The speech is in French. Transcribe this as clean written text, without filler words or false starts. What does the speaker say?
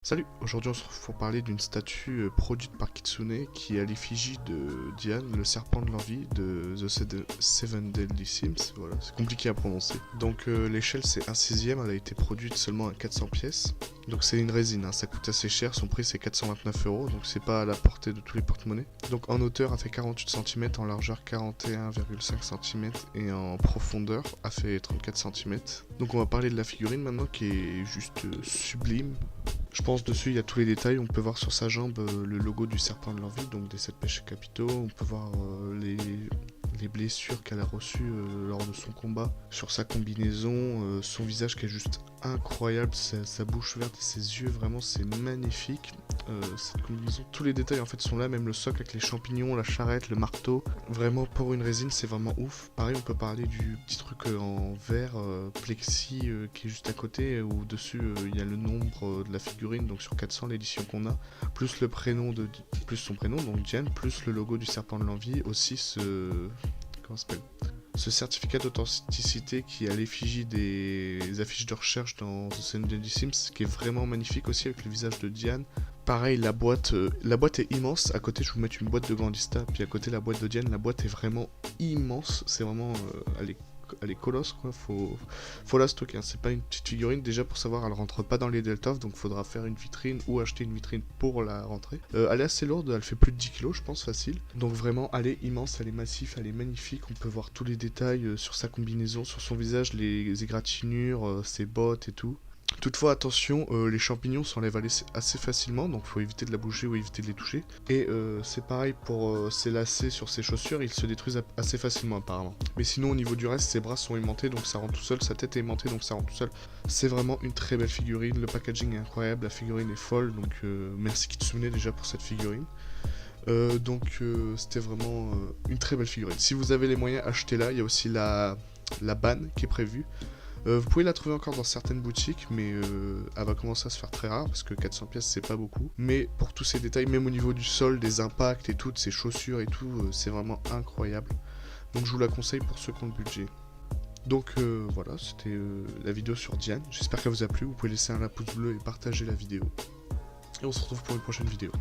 Salut, aujourd'hui on se retrouve pour parler d'une statue produite par Kitsune qui est à l'effigie de Diane, le serpent de l'envie de Seven Deadly Sims. Voilà, c'est compliqué à prononcer. Donc l'échelle c'est 1/6, elle a été produite seulement à 400 pièces. Donc c'est une résine, hein, ça coûte assez cher, son prix c'est 429 €, donc c'est pas à la portée de tous les porte-monnaies. Donc en hauteur elle fait 48 cm, en largeur 41,5 cm et en profondeur elle fait 34 cm. Donc on va parler de la figurine maintenant qui est juste sublime. Je pense dessus il y a tous les détails, on peut voir sur sa jambe le logo du serpent de l'envie, donc des 7 péchés capitaux, on peut voir les blessures qu'elle a reçues lors de son combat, sur sa combinaison, son visage qui est juste incroyable, sa bouche verte et ses yeux, vraiment c'est magnifique. Cette combinaison, tous les détails en fait sont là, même le socle avec les champignons, la charrette, le marteau, vraiment pour une résine c'est vraiment ouf. Pareil on peut parler du petit truc en verre plexi qui est juste à côté, où dessus il y a le nombre de la figurine, donc sur 400 l'édition qu'on a, plus le prénom plus son prénom, donc Diane, plus le logo du serpent de l'envie, aussi comment ça s'appelle, ce certificat d'authenticité qui est à l'effigie des affiches de recherche dans The Seven Deadly Sims, qui est vraiment magnifique aussi avec le visage de Diane. Pareil, la boîte est immense. À côté, je vais vous mettre une boîte de Grandista, puis à côté la boîte de Diane. La boîte est vraiment immense. C'est vraiment, elle est colosse quoi. Faut la stocker. Hein. C'est pas une petite figurine. Déjà pour savoir, elle rentre pas dans les Delta, donc faudra faire une vitrine ou acheter une vitrine pour la rentrer. Elle est assez lourde. Elle fait plus de 10 kg, je pense, facile. Donc vraiment, elle est immense, elle est massive, elle est magnifique. On peut voir tous les détails sur sa combinaison, sur son visage, les égratignures, ses bottes et tout. Toutefois, attention, les champignons s'enlèvent assez facilement, donc faut éviter de la bouger ou éviter de les toucher. Et c'est pareil pour ses lacets sur ses chaussures, ils se détruisent assez facilement apparemment. Mais sinon, au niveau du reste, ses bras sont aimantés, donc ça rend tout seul, sa tête est aimantée, donc ça rend tout seul. C'est vraiment une très belle figurine, le packaging est incroyable, la figurine est folle, donc merci Kitsune déjà pour cette figurine. C'était vraiment une très belle figurine. Si vous avez les moyens, achetez-la, il y a aussi la banne qui est prévue. Vous pouvez la trouver encore dans certaines boutiques, mais elle va commencer à se faire très rare, parce que 400 pièces c'est pas beaucoup. Mais pour tous ces détails, même au niveau du sol, des impacts et tout, de ses chaussures et tout, c'est vraiment incroyable. Donc je vous la conseille pour ceux qui ont le budget. Donc voilà, c'était la vidéo sur Diane, j'espère qu'elle vous a plu, vous pouvez laisser un pouce bleu et partager la vidéo. Et on se retrouve pour une prochaine vidéo.